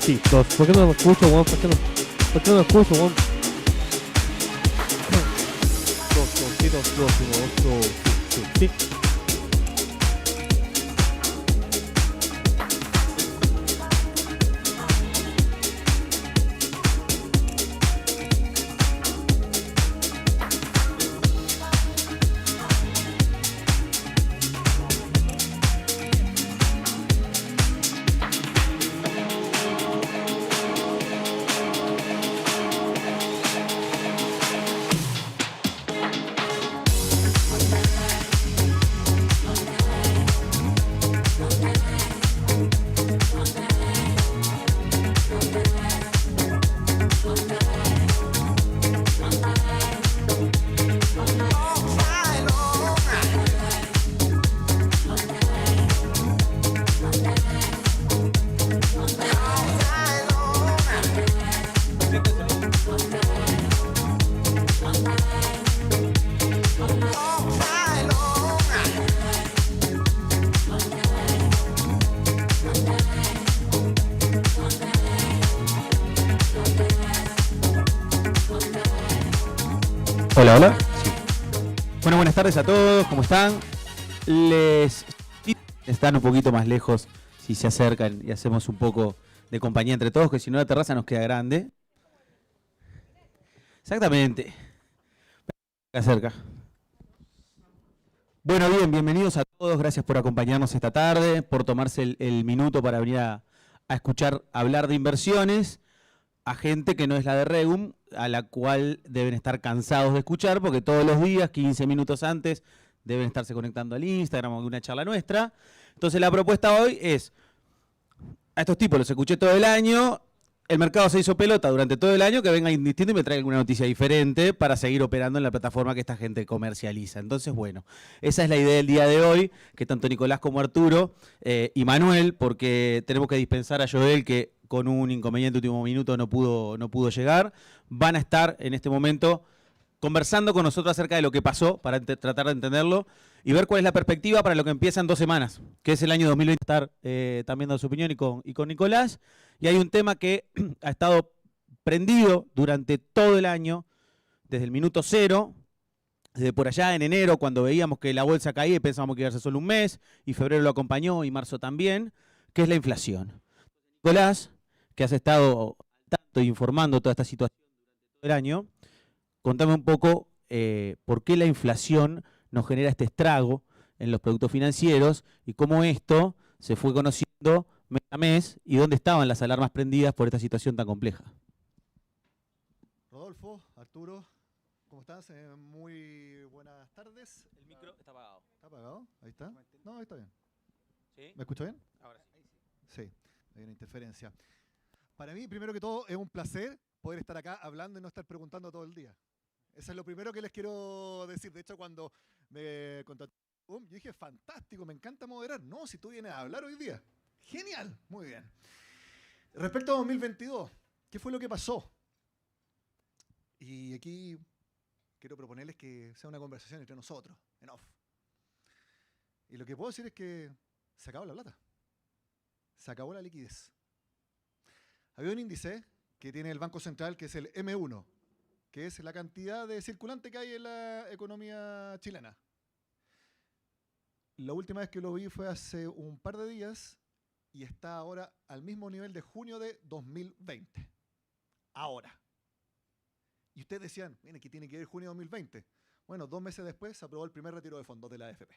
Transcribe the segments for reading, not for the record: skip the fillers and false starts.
Sí, dos. ¿Por qué no me escucho, weón? ¿Por qué no me escucho, weón? Dos, sí, sí. Hola, hola. Sí. Bueno, buenas tardes a todos, ¿cómo están? Les están un poquito más lejos si se acercan y hacemos un poco de compañía entre todos, que si no la terraza nos queda grande. Exactamente. Acerca. Bueno, bienvenidos a todos, gracias por acompañarnos esta tarde, por tomarse el minuto para venir a escuchar hablar de inversiones a gente que no es la de Regum, a la cual deben estar cansados de escuchar, porque todos los días, 15 minutos antes, deben estarse conectando al Instagram o a alguna charla nuestra. Entonces la propuesta hoy es, a estos tipos los escuché todo el año, el mercado se hizo pelota durante todo el año, que venga distinto y me traiga alguna noticia diferente para seguir operando en la plataforma que esta gente comercializa. Entonces, bueno, esa es la idea del día de hoy, que tanto Nicolás como Arturo y Manuel, porque tenemos que dispensar a Joel, que con un inconveniente último minuto no pudo llegar, van a estar en este momento conversando con nosotros acerca de lo que pasó para tratar de entenderlo y ver cuál es la perspectiva para lo que empieza en 2 semanas, que es el año 2020, estar también dando su opinión y con Nicolás. Y hay un tema que ha estado prendido durante todo el año, desde el minuto cero, desde por allá en enero, cuando veíamos que la bolsa caía y pensábamos que iba a ser solo un mes, y febrero lo acompañó y marzo también, que es la inflación. Nicolás, que has estado al tanto informando toda esta situación durante todo el año, contame un poco por qué la inflación nos genera este estrago en los productos financieros y cómo esto se fue conociendo mes a mes y dónde estaban las alarmas prendidas por esta situación tan compleja. Rodolfo, Arturo, ¿cómo estás? Muy buenas tardes. El micro está apagado. ¿Está apagado? Ahí está. No, ahí está bien. ¿Sí? ¿Me escucha bien? Ahora sí. Sí, hay una interferencia. Para mí, primero que todo, es un placer poder estar acá hablando y no estar preguntando todo el día. Eso es lo primero que les quiero decir. De hecho, cuando me contactó, yo dije, fantástico, me encanta moderar. No, si tú vienes a hablar hoy día. Genial, muy bien. Respecto a 2022, ¿qué fue lo que pasó? Y aquí quiero proponerles que sea una conversación entre nosotros, en off. Y lo que puedo decir es que se acabó la plata. Se acabó la liquidez. Había un índice que tiene el Banco Central, que es el M1, que es la cantidad de circulante que hay en la economía chilena. La última vez que lo vi fue hace un par de días y está ahora al mismo nivel de junio de 2020. Ahora. Y ustedes decían, ¿qué tiene que ver junio de 2020? Bueno, 2 meses después se aprobó el primer retiro de fondos de la AFP.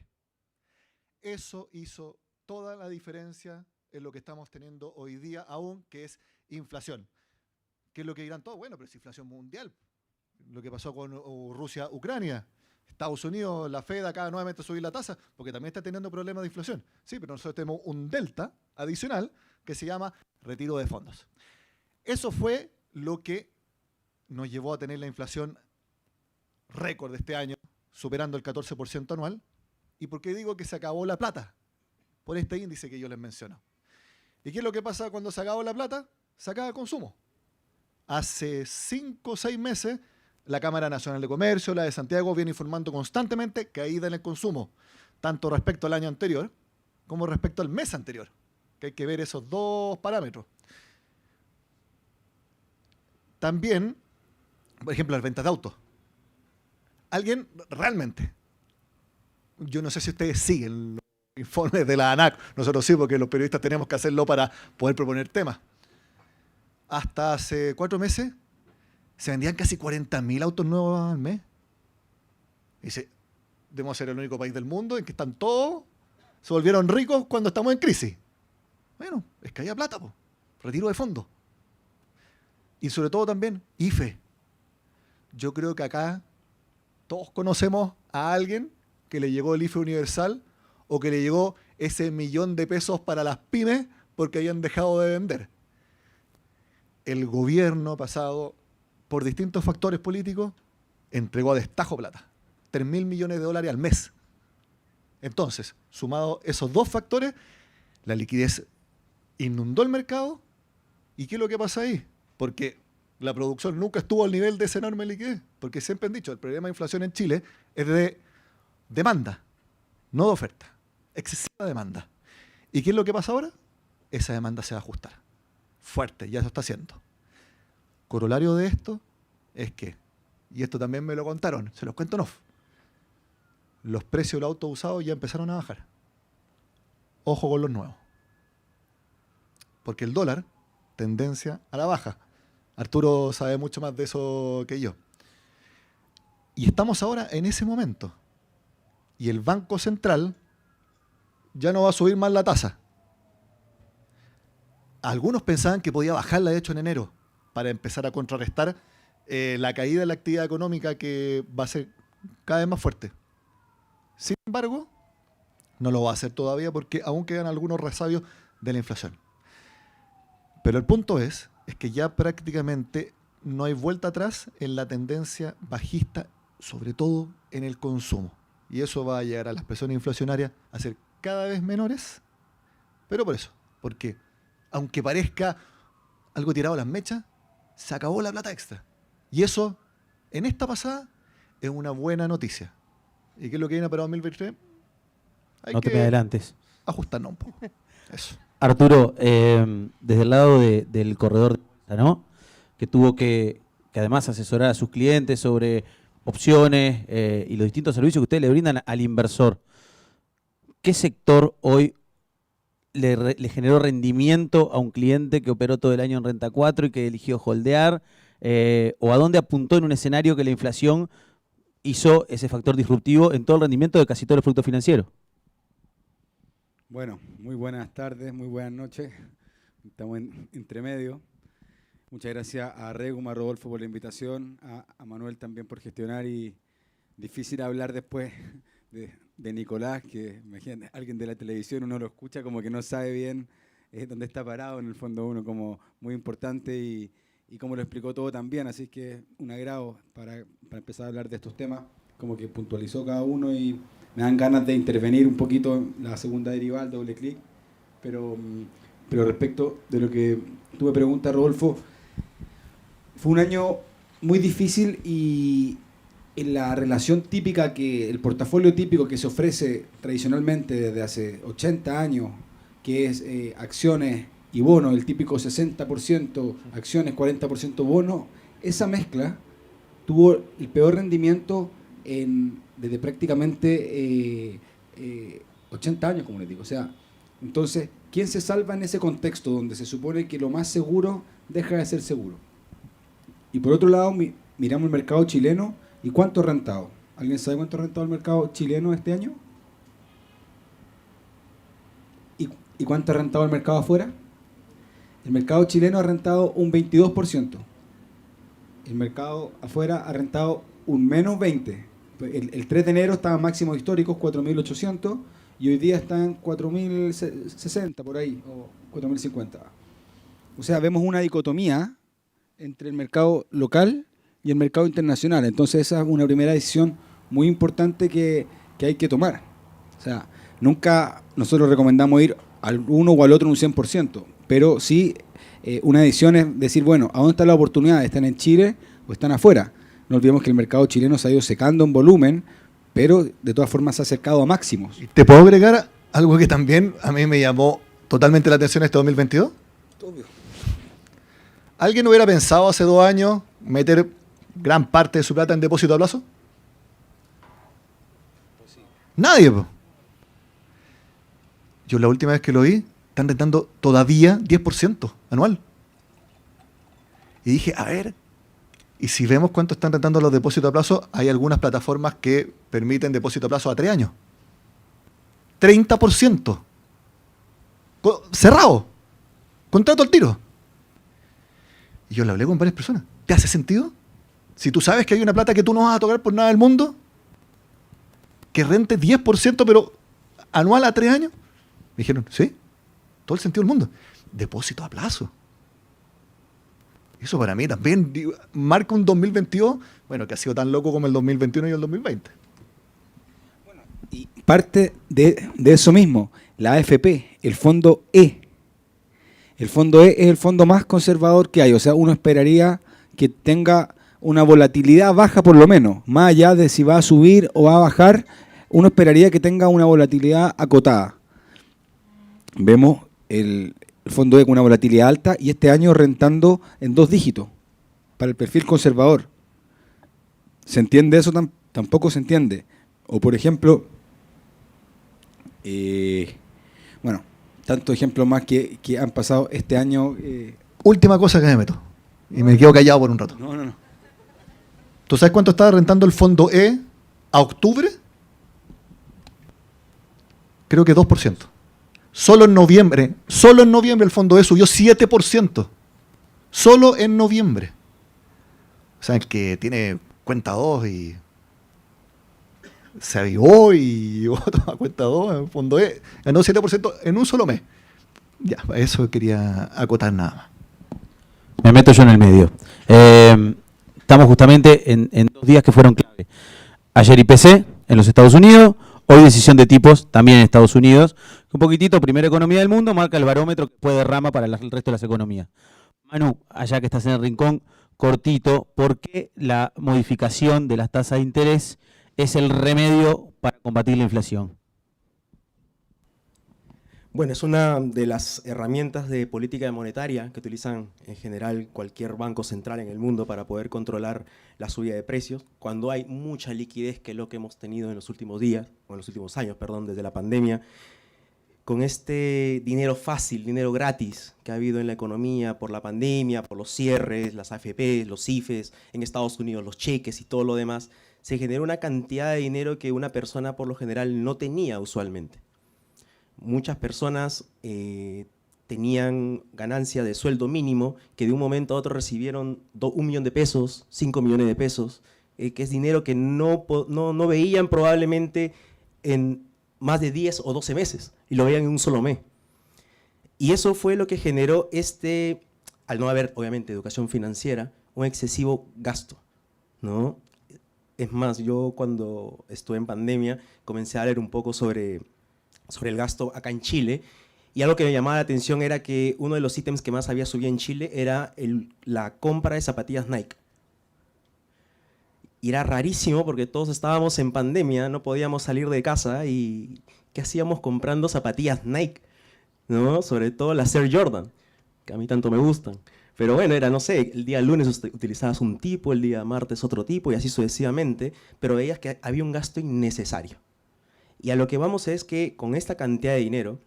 Eso hizo toda la diferencia en lo que estamos teniendo hoy día aún, que es inflación. ¿Qué es lo que dirán todos? Bueno, pero es inflación mundial. Lo que pasó con Rusia-Ucrania. Estados Unidos, la Fed acaba nuevamente a subir la tasa porque también está teniendo problemas de inflación. Sí, pero nosotros tenemos un delta adicional que se llama retiro de fondos. Eso fue lo que nos llevó a tener la inflación récord de este año, superando el 14% anual. ¿Y por qué digo que se acabó la plata? Por este índice que yo les menciono. ¿Y qué es lo que pasa cuando se acabó la plata? Se acaba el consumo. Hace 5 o 6 meses, la Cámara Nacional de Comercio, la de Santiago, viene informando constantemente caída en el consumo, tanto respecto al año anterior como respecto al mes anterior, que hay que ver esos dos parámetros. también, por ejemplo, las ventas de autos. Alguien realmente, yo no sé si ustedes siguen los informes de la ANAC, nosotros sí, porque los periodistas tenemos que hacerlo para poder proponer temas. Hasta hace 4 meses se vendían casi 40.000 autos nuevos al mes. Y dice, debemos ser el único país del mundo en que están todos, se volvieron ricos cuando estamos en crisis. Bueno, es que había plata, po. Retiro de fondos. Y sobre todo también, IFE. Yo creo que acá todos conocemos a alguien que le llegó el IFE universal o que le llegó ese $1.000.000 para las pymes porque habían dejado de vender. El gobierno pasado, por distintos factores políticos, entregó a destajo plata. $3.000 millones al mes. Entonces, sumado esos dos factores, la liquidez inundó el mercado. ¿Y qué es lo que pasa ahí? Porque la producción nunca estuvo al nivel de esa enorme liquidez. Porque siempre han dicho, el problema de inflación en Chile es de demanda, no de oferta. Excesiva demanda. ¿Y qué es lo que pasa ahora? Esa demanda se va a ajustar. Fuerte, ya se está haciendo. Corolario de esto es que, y esto también me lo contaron, se los cuento en off, los precios de los autos usados ya empezaron a bajar. Ojo con los nuevos. Porque el dólar, tendencia a la baja. Arturo sabe mucho más de eso que yo. Y estamos ahora en ese momento. Y el Banco Central ya no va a subir más la tasa. Algunos pensaban que podía bajarla, de hecho, en enero, para empezar a contrarrestar la caída de la actividad económica que va a ser cada vez más fuerte. Sin embargo, no lo va a hacer todavía porque aún quedan algunos resabios de la inflación. Pero el punto es que ya prácticamente no hay vuelta atrás en la tendencia bajista, sobre todo en el consumo. Y eso va a llegar a las presiones inflacionarias a ser cada vez menores. Pero por eso, porque aunque parezca algo tirado a las mechas, se acabó la plata extra. Y eso, en esta pasada, es una buena noticia. ¿Y qué es lo que viene para 2023? Hay No te me adelantes. ajustarnos un poco. Eso. Arturo, desde el lado del corredor de bolsa, ¿no? Que tuvo que además asesorar a sus clientes sobre opciones y los distintos servicios que ustedes le brindan al inversor. ¿Qué sector hoy le generó rendimiento a un cliente que operó todo el año en Renta 4 y que eligió holdear? ¿O a dónde apuntó en un escenario que la inflación hizo ese factor disruptivo en todo el rendimiento de casi todos los productos financieros? Bueno, muy buenas tardes, muy buenas noches. Estamos entre medio. Muchas gracias a Regum, a Rodolfo por la invitación, a Manuel también por gestionar. Y difícil hablar después de Nicolás, que imagínate, alguien de la televisión uno lo escucha como que no sabe bien dónde está parado, en el fondo uno como muy importante y como lo explicó todo también. Así que un agrado para empezar a hablar de estos temas, como que puntualizó cada uno y me dan ganas de intervenir un poquito en la segunda derivada, el doble clic, pero respecto de lo que tú me preguntas, Rodolfo, fue un año muy difícil y en la relación típica, el portafolio típico que se ofrece tradicionalmente desde hace 80 años, que es acciones y bonos, el típico 60% acciones, 40% bonos, esa mezcla tuvo el peor rendimiento desde prácticamente 80 años, como les digo. O sea, entonces, ¿quién se salva en ese contexto donde se supone que lo más seguro deja de ser seguro? Y por otro lado, miramos el mercado chileno y cuánto ha rentado. ¿Alguien sabe cuánto ha rentado el mercado chileno este año? ¿Y cuánto ha rentado el mercado afuera? El mercado chileno ha rentado un 22%. El mercado afuera ha rentado un menos 20%. El 3 de enero estaban máximos históricos, 4.800, y hoy día están 4.060 por ahí, o 4.050. O sea, vemos una dicotomía entre el mercado local y el mercado internacional. Entonces esa es una primera decisión muy importante que hay que tomar. O sea, nunca nosotros recomendamos ir al uno o al otro en un 100%, pero sí una decisión es decir, bueno, ¿a dónde está la oportunidad? ¿Están en Chile o están afuera? No olvidemos que el mercado chileno se ha ido secando en volumen, pero de todas formas se ha acercado a máximos. ¿Te puedo agregar algo que también a mí me llamó totalmente la atención este 2022? Obvio. ¿Alguien hubiera pensado hace 2 años meter gran parte de su plata en depósito a plazo? Nadie, po. Yo la última vez que lo vi, están rentando todavía 10% anual. Y dije, a ver, y si vemos cuánto están rentando los depósitos a plazo, hay algunas plataformas que permiten depósito a plazo a 3 años. 30%. Cerrado. Contrato al tiro. Y yo le hablé con varias personas. ¿Te hace sentido? Si tú sabes que hay una plata que tú no vas a tocar por nada del mundo, que rente 10%, pero anual a 3 años. Me dijeron, sí, todo el sentido del mundo. Depósito a plazo. Eso para mí también marca un 2022, bueno, que ha sido tan loco como el 2021 y el 2020. Y parte de eso mismo, la AFP, el fondo E. El fondo E es el fondo más conservador que hay. O sea, uno esperaría que tenga una volatilidad baja por lo menos. Más allá de si va a subir o va a bajar, uno esperaría que tenga una volatilidad acotada. Vemos el fondo E con una volatilidad alta y este año rentando en 2 dígitos para el perfil conservador. ¿Se entiende eso? Tampoco se entiende. O por ejemplo, bueno, tantos ejemplos más que han pasado este año. Última cosa que me meto. Y me quedo callado por un rato. No. ¿Tú sabes cuánto estaba rentando el fondo E a octubre? Creo que 2%. Solo en noviembre el fondo E subió 7%. Solo en noviembre. O sea, el que tiene cuenta 2 y se avivó y otro a cuenta 2, el fondo E ganó 7% en un solo mes. Ya, eso quería acotar nada más. Me meto yo en el medio. Estamos justamente en 2 días que fueron clave. Ayer IPC en los Estados Unidos, hoy decisión de tipos también en Estados Unidos. Un poquitito, primera economía del mundo, marca el barómetro que puede derrama para el resto de las economías. Manu, allá que estás en el rincón, cortito, ¿por qué la modificación de las tasas de interés es el remedio para combatir la inflación? Bueno, es una de las herramientas de política monetaria que utilizan en general cualquier banco central en el mundo para poder controlar la subida de precios. Cuando hay mucha liquidez, que es lo que hemos tenido en los últimos días, o en los últimos años, perdón, desde la pandemia, con este dinero fácil, dinero gratis que ha habido en la economía por la pandemia, por los cierres, las AFP, los IFES, en Estados Unidos los cheques y todo lo demás, se generó una cantidad de dinero que una persona por lo general no tenía usualmente. Muchas personas tenían ganancia de sueldo mínimo que de un momento a otro recibieron 1 millón de pesos, 5 millones de pesos, que es dinero que no veían probablemente en más de 10 o 12 meses y lo veían en un solo mes. Y eso fue lo que generó al no haber obviamente educación financiera, un excesivo gasto, ¿no? Es más, yo cuando estuve en pandemia comencé a leer un poco sobre el gasto acá en Chile, y algo que me llamaba la atención era que uno de los ítems que más había subido en Chile era la compra de zapatillas Nike. Y era rarísimo porque todos estábamos en pandemia, no podíamos salir de casa y ¿qué hacíamos comprando zapatillas Nike? ¿No? Sobre todo las Air Jordan, que a mí tanto me gustan. Pero bueno, era, no sé, el día lunes utilizabas un tipo, el día martes otro tipo y así sucesivamente, pero veías que había un gasto innecesario. Y a lo que vamos es que con esta cantidad de dinero,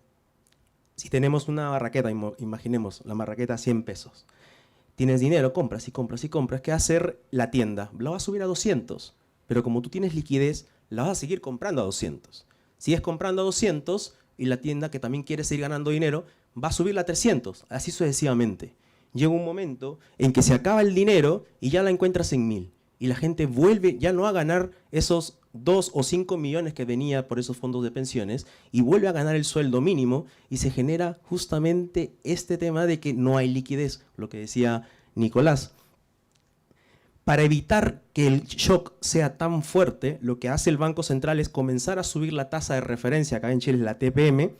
si tenemos una barraqueta, imaginemos la barraqueta 100 pesos, tienes dinero, compras y compras y compras, ¿qué va a hacer la tienda? La va a subir a 200, pero como tú tienes liquidez, la vas a seguir comprando a 200. Sigues comprando a 200 y la tienda que también quiere seguir ganando dinero, va a subirla a 300, así sucesivamente. Llega un momento en que se acaba el dinero y ya la encuentras en 1000. Y la gente vuelve ya no a ganar esos 2 o 5 millones que venía por esos fondos de pensiones y vuelve a ganar el sueldo mínimo y se genera justamente este tema de que no hay liquidez, lo que decía Nicolás. Para evitar que el shock sea tan fuerte, lo que hace el Banco Central es comenzar a subir la tasa de referencia, acá en Chile es la TPM,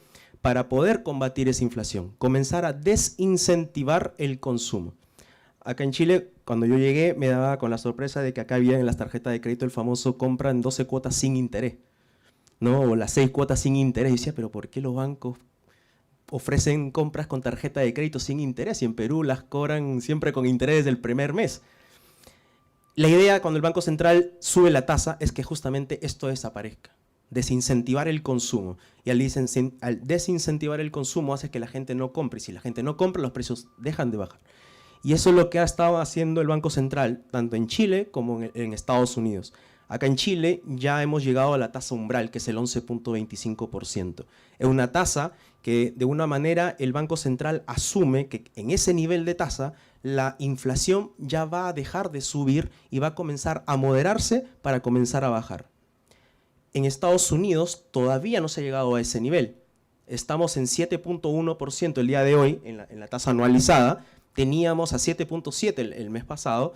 para poder combatir esa inflación, comenzar a desincentivar el consumo. Acá en Chile, cuando yo llegué, me daba con la sorpresa de que acá había en las tarjetas de crédito el famoso compra en 12 cuotas sin interés, ¿no? O las 6 cuotas sin interés. Y decía, pero ¿por qué los bancos ofrecen compras con tarjeta de crédito sin interés y en Perú las cobran siempre con interés del primer mes. La idea cuando el Banco Central sube la tasa es que justamente esto desaparezca, desincentivar el consumo. Y al desincentivar el consumo hace que la gente no compre. Y si la gente no compra, los precios dejan de bajar. Y eso es lo que ha estado haciendo el Banco Central, tanto en Chile como en Estados Unidos. Acá en Chile ya hemos llegado a la tasa umbral, que es el 11.25%. Es una tasa que de una manera el Banco Central asume que en ese nivel de tasa la inflación ya va a dejar de subir y va a comenzar a moderarse para comenzar a bajar. En Estados Unidos todavía no se ha llegado a ese nivel. Estamos en 7.1% el día de hoy, en la tasa anualizada. Teníamos a 7.7 el mes pasado.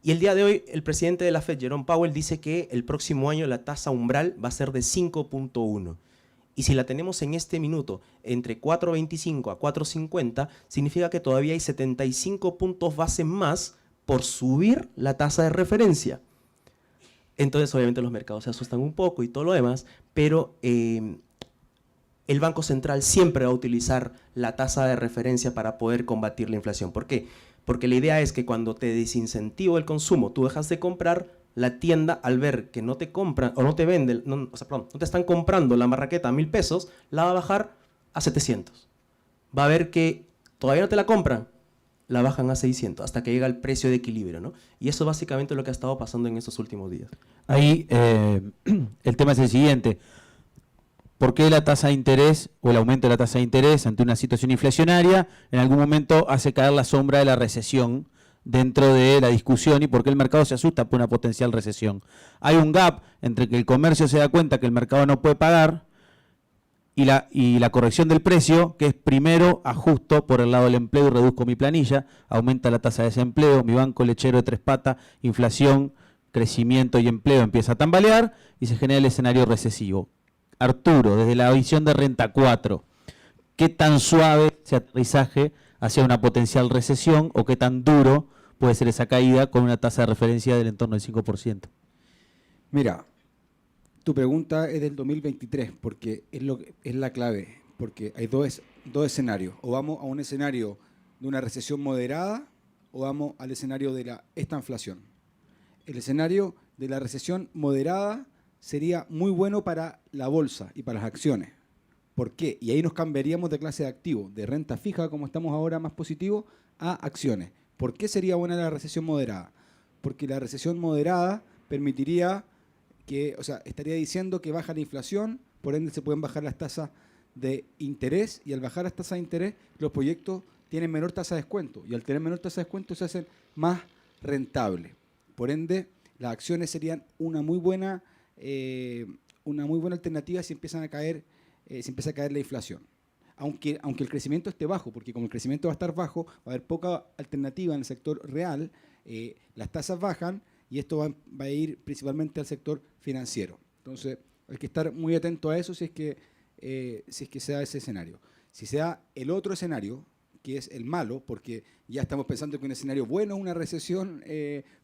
Y el día de hoy el presidente de la Fed, Jerome Powell, dice que el próximo año la tasa umbral va a ser de 5.1. Y si la tenemos en este minuto entre 4.25 a 4.50, significa que todavía hay 75 puntos base más por subir la tasa de referencia. Entonces, obviamente, los mercados se asustan un poco y todo lo demás, pero el Banco Central siempre va a utilizar la tasa de referencia para poder combatir la inflación. ¿Por qué? Porque la idea es que cuando te desincentivo el consumo, tú dejas de comprar, la tienda al ver que no te compran o no te venden, no te están comprando la marraqueta a 1.000 pesos, la va a bajar a 700. Va a ver que todavía no te la compran, la bajan a 600 hasta que llega el precio de equilibrio, ¿no? Y eso básicamente es lo que ha estado pasando en estos últimos días. Ahí el tema es el siguiente. ¿Por qué la tasa de interés o el aumento de la tasa de interés ante una situación inflacionaria en algún momento hace caer la sombra de la recesión dentro de la discusión y por qué el mercado se asusta por una potencial recesión? Hay un gap entre que el comercio se da cuenta que el mercado no puede pagar y la corrección del precio, que es primero ajusto por el lado del empleo y reduzco mi planilla, aumenta la tasa de desempleo, mi banco lechero de tres patas, inflación, crecimiento y empleo empieza a tambalear y se genera el escenario recesivo. Arturo, desde la visión de Renta 4, ¿qué tan suave ese aterrizaje hacia una potencial recesión o qué tan duro puede ser esa caída con una tasa de referencia del entorno del 5%? Mira, tu pregunta es del 2023, porque es la clave, porque hay dos escenarios. O vamos a un escenario de una recesión moderada o vamos al escenario de esta inflación. El escenario de la recesión moderada sería muy bueno para la bolsa y para las acciones. ¿Por qué? Y ahí nos cambiaríamos de clase de activo, de renta fija, como estamos ahora más positivo, a acciones. ¿Por qué sería buena la recesión moderada? Porque la recesión moderada permitiría que, estaría diciendo que baja la inflación, por ende se pueden bajar las tasas de interés, y al bajar las tasas de interés, los proyectos tienen menor tasa de descuento, y al tener menor tasa de descuento se hacen más rentables. Por ende, las acciones serían una muy buena alternativa si empieza a caer la inflación. Aunque el crecimiento esté bajo, porque como el crecimiento va a estar bajo, va a haber poca alternativa en el sector real, las tasas bajan y esto va a ir principalmente al sector financiero. Entonces, hay que estar muy atento a eso si es que se da ese escenario. Si se da el otro escenario, que es el malo, porque ya estamos pensando que un escenario bueno es una recesión,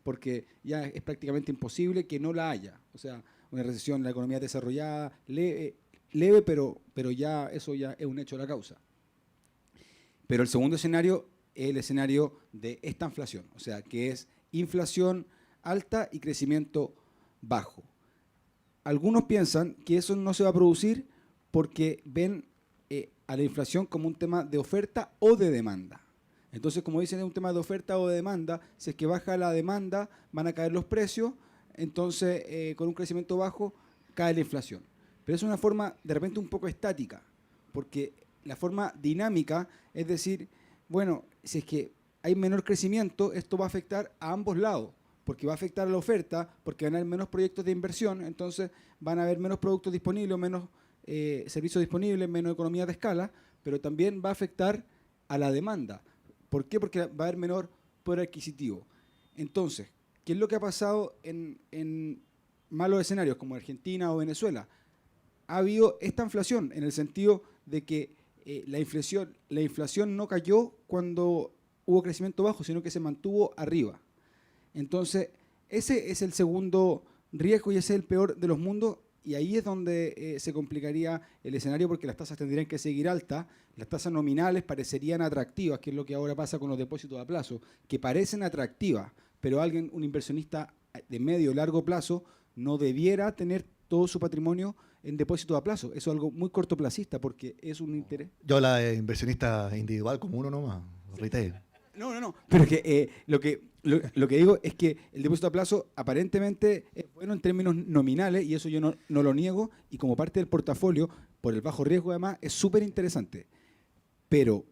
porque ya es prácticamente imposible que no la haya. O sea, una recesión en la economía desarrollada, leve, pero ya eso ya es un hecho de la causa. Pero el segundo escenario es el escenario de esta inflación, o sea, que es inflación alta y crecimiento bajo. Algunos piensan que eso no se va a producir porque ven a la inflación como un tema de oferta o de demanda. Entonces, como dicen, es un tema de oferta o de demanda. Si es que baja la demanda, van a caer los precios. Entonces, con un crecimiento bajo, cae la inflación. Pero es una forma, de repente, un poco estática, porque la forma dinámica es decir, bueno, si es que hay menor crecimiento, esto va a afectar a ambos lados, porque va a afectar a la oferta, porque van a haber menos proyectos de inversión, entonces van a haber menos productos disponibles, menos servicios disponibles, menos economía de escala, pero también va a afectar a la demanda. ¿Por qué? Porque va a haber menor poder adquisitivo. Entonces, ¿qué es lo que ha pasado en malos escenarios como Argentina o Venezuela? Ha habido esta inflación en el sentido de que la inflación no cayó cuando hubo crecimiento bajo, sino que se mantuvo arriba. Entonces, ese es el segundo riesgo y ese es el peor de los mundos Y ahí es donde se complicaría el escenario porque las tasas tendrían que seguir altas, las tasas nominales parecerían atractivas, que es lo que ahora pasa con los depósitos a plazo, que parecen atractivas, pero un inversionista de medio o largo plazo no debiera tener todo su patrimonio en depósitos a plazo. Eso es algo muy cortoplacista porque es un interés. Yo la inversionista individual como uno nomás, retail. No. Pero que, lo que digo es que el depósito a plazo aparentemente es bueno en términos nominales y eso yo no lo niego y como parte del portafolio, por el bajo riesgo además, es súper interesante. Pero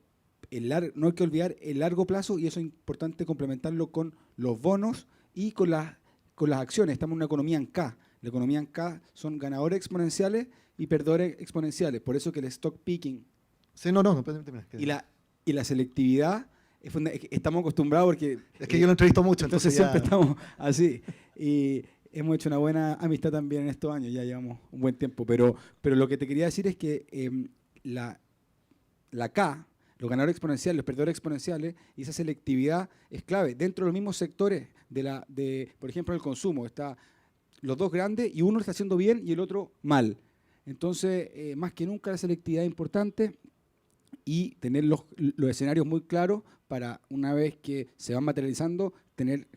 no hay que olvidar el largo plazo y eso es importante complementarlo con los bonos y con las acciones. Estamos en una economía en K. La economía en K son ganadores exponenciales y perdedores exponenciales. Por eso que el stock picking Sí, no, termina. y la selectividad estamos acostumbrados porque... Es que yo lo entrevisto mucho, entonces ya... siempre estamos así. Y hemos hecho una buena amistad también en estos años, ya llevamos un buen tiempo. Pero lo que te quería decir es que la K, los ganadores exponenciales, los perdedores exponenciales, y esa selectividad es clave. Dentro de los mismos sectores, por ejemplo, el consumo, está los dos grandes y uno está haciendo bien y el otro mal. Entonces, más que nunca la selectividad es importante y tener los escenarios muy claros para una vez que se van materializando, tener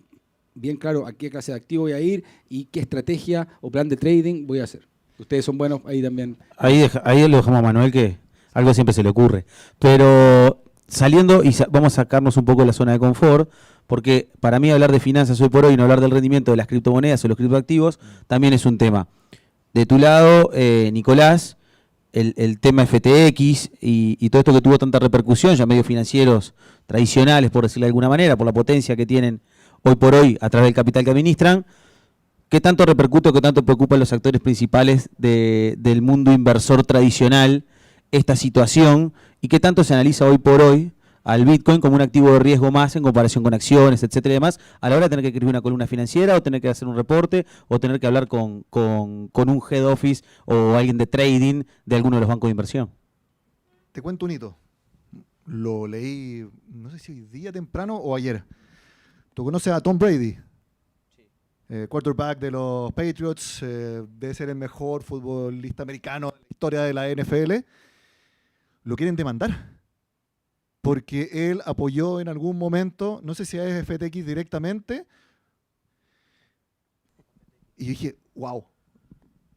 bien claro a qué clase de activo voy a ir y qué estrategia o plan de trading voy a hacer. Ustedes son buenos ahí también. Ahí lo dejamos a Manuel, que algo siempre se le ocurre. Pero saliendo, vamos a sacarnos un poco de la zona de confort, porque para mí hablar de finanzas hoy por hoy y no hablar del rendimiento de las criptomonedas o los criptoactivos también es un tema. De tu lado, Nicolás, el tema FTX y todo esto que tuvo tanta repercusión, ya medios financieros tradicionales, por decirlo de alguna manera, por la potencia que tienen hoy por hoy a través del capital que administran, ¿qué tanto repercute o qué tanto preocupa a los actores principales del mundo inversor tradicional esta situación y qué tanto se analiza hoy por hoy al Bitcoin como un activo de riesgo más en comparación con acciones, etcétera y demás, a la hora de tener que escribir una columna financiera o tener que hacer un reporte o tener que hablar con un head office o alguien de trading de alguno de los bancos de inversión? Te cuento un hito. Lo leí, no sé si hoy día temprano o ayer. ¿Tú conoces a Tom Brady? Quarterback de los Patriots, debe ser el mejor futbolista americano en la historia de la NFL. Lo quieren demandar porque él apoyó en algún momento, no sé si es FTX directamente, y yo dije, wow,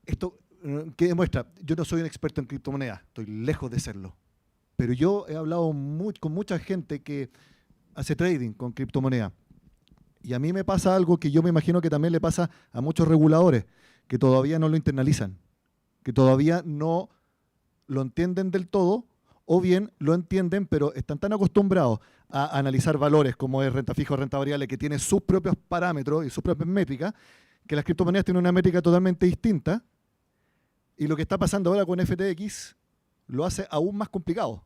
esto ¿qué demuestra? Yo no soy un experto en criptomonedas, estoy lejos de serlo, pero yo he hablado con mucha gente que hace trading con criptomonedas, y a mí me pasa algo que yo me imagino que también le pasa a muchos reguladores, que todavía no lo internalizan, que todavía no lo entienden del todo, o bien lo entienden, pero están tan acostumbrados a analizar valores como es renta fija o renta variable, que tiene sus propios parámetros y sus propias métricas, que las criptomonedas tienen una métrica totalmente distinta, y lo que está pasando ahora con FTX lo hace aún más complicado.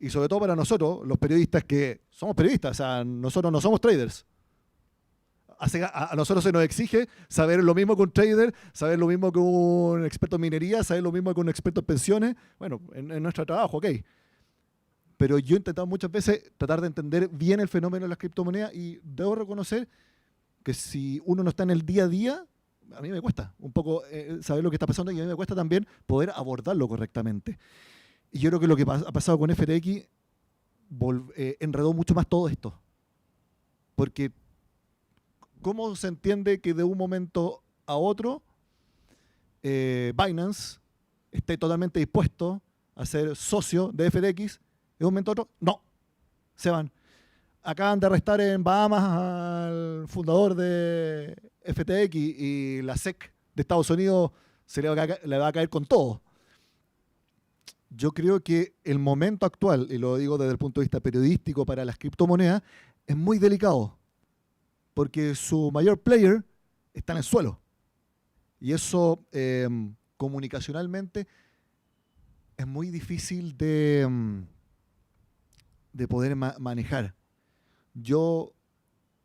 Y sobre todo para nosotros, los periodistas que somos periodistas, o sea, nosotros no somos traders. A nosotros se nos exige saber lo mismo que un trader, saber lo mismo que un experto en minería, saber lo mismo que un experto en pensiones. Bueno, en nuestro trabajo, ok. Pero yo he intentado muchas veces tratar de entender bien el fenómeno de las criptomonedas y debo reconocer que si uno no está en el día a día, a mí me cuesta un poco saber lo que está pasando y a mí me cuesta también poder abordarlo correctamente. Y yo creo que lo que ha pasado con FTX enredó mucho más todo esto. Porque ¿cómo se entiende que de un momento a otro Binance esté totalmente dispuesto a ser socio de FTX? De un momento a otro, no, se van. Acaban de arrestar en Bahamas al fundador de FTX y la SEC de Estados Unidos le va a caer con todo. Yo creo que el momento actual, y lo digo desde el punto de vista periodístico para las criptomonedas, es muy delicado. Porque su mayor player está en el suelo. Y eso comunicacionalmente es muy difícil de poder manejar. Yo,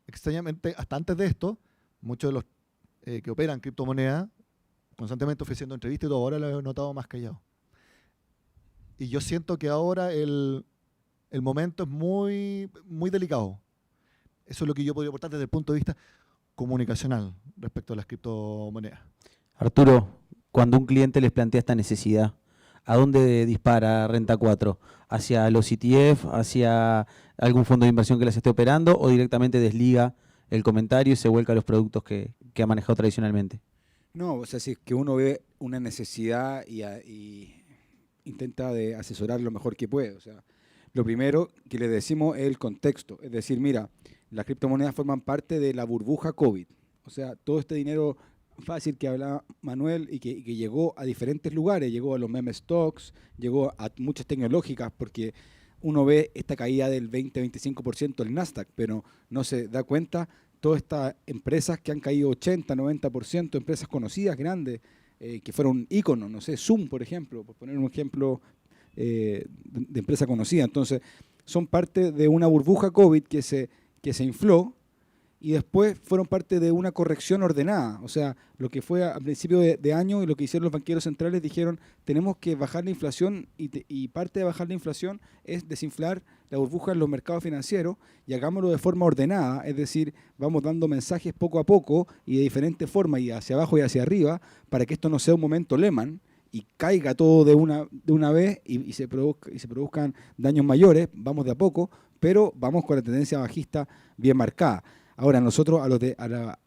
extrañamente, hasta antes de esto, muchos de los que operan criptomonedas, constantemente ofreciendo entrevistas y todo, ahora lo he notado más callado. Y yo siento que ahora el momento es muy, muy delicado. Eso es lo que yo podría aportar desde el punto de vista comunicacional respecto a las criptomonedas. Arturo, cuando un cliente les plantea esta necesidad? ¿A dónde dispara Renta 4? ¿Hacia los ETF? ¿Hacia algún fondo de inversión que las esté operando? ¿O directamente desliga el comentario y se vuelca a los productos que ha manejado tradicionalmente? No, o sea, si es que uno ve una necesidad y intenta de asesorar lo mejor que puede. O sea, lo primero que le decimos es el contexto. Es decir, mira, las criptomonedas forman parte de la burbuja COVID. O sea, todo este dinero fácil que hablaba Manuel y que llegó a diferentes lugares, llegó a los meme stocks, llegó a muchas tecnológicas, porque uno ve esta caída del 20-25% del Nasdaq, pero no se da cuenta todas estas empresas que han caído 80-90%, empresas conocidas, grandes, que fueron íconos, no sé, Zoom, por ejemplo, por poner un ejemplo de empresa conocida. Entonces, son parte de una burbuja COVID que se infló, y después fueron parte de una corrección ordenada. O sea, lo que fue a principio de año y lo que hicieron los banqueros centrales, dijeron, tenemos que bajar la inflación y parte de bajar la inflación es desinflar la burbuja en los mercados financieros y hagámoslo de forma ordenada, es decir, vamos dando mensajes poco a poco y de diferentes formas y hacia abajo y hacia arriba para que esto no sea un momento Lehman y caiga todo de una vez y se produzcan daños mayores. Vamos de a poco, pero vamos con la tendencia bajista bien marcada. Ahora, nosotros a la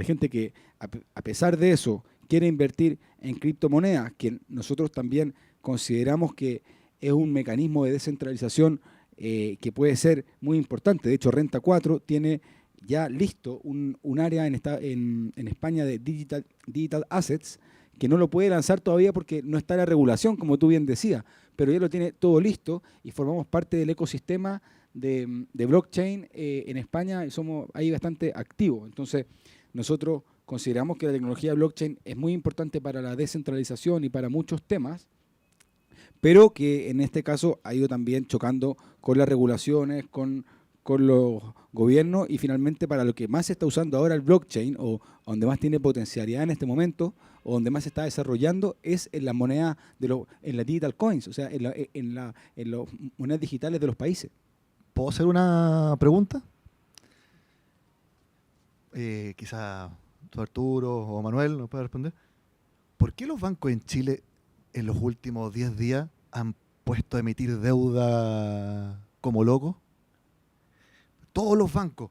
gente que a pesar de eso quiere invertir en criptomonedas, que nosotros también consideramos que es un mecanismo de descentralización que puede ser muy importante. De hecho, Renta 4 tiene ya listo un área en España de digital assets que no lo puede lanzar todavía porque no está la regulación, como tú bien decías, pero ya lo tiene todo listo y formamos parte del ecosistema de blockchain en España y somos ahí bastante activos. Entonces, nosotros consideramos que la tecnología de blockchain es muy importante para la descentralización y para muchos temas, pero que en este caso ha ido también chocando con las regulaciones, con los gobiernos y finalmente para lo que más se está usando ahora el blockchain o donde más tiene potencialidad en este momento o donde más se está desarrollando es en la moneda, en las digital coins, o sea, en las monedas digitales de los países. ¿Puedo hacer una pregunta? Quizá tú, Arturo o Manuel nos puede responder. ¿Por qué los bancos en Chile en los últimos 10 días han puesto a emitir deuda como locos? Todos los bancos,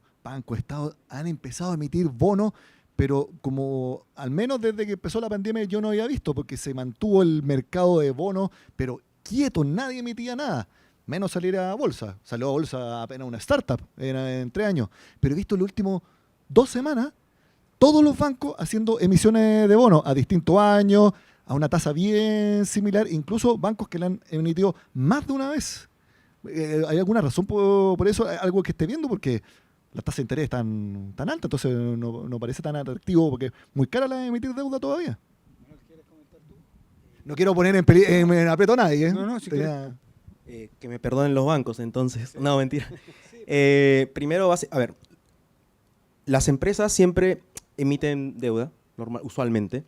Estado, han empezado a emitir bonos, pero como al menos desde que empezó la pandemia yo no había visto, porque se mantuvo el mercado de bonos, pero quieto, nadie emitía nada. Menos salir a bolsa. Salió a bolsa apenas una startup en 3 años. Pero he visto en las últimas 2 semanas todos los bancos haciendo emisiones de bonos a distintos años, a una tasa bien similar, incluso bancos que la han emitido más de una vez. ¿Hay alguna razón por eso? ¿Algo que esté viendo? Porque la tasa de interés es tan alta, entonces no parece tan atractivo, porque es muy cara la de emitir deuda todavía. No quiero poner en aprieto a nadie. No, si quieres. Que me perdonen los bancos, entonces. Sí. No, mentira. Primero, a ver, las empresas siempre emiten deuda, usualmente.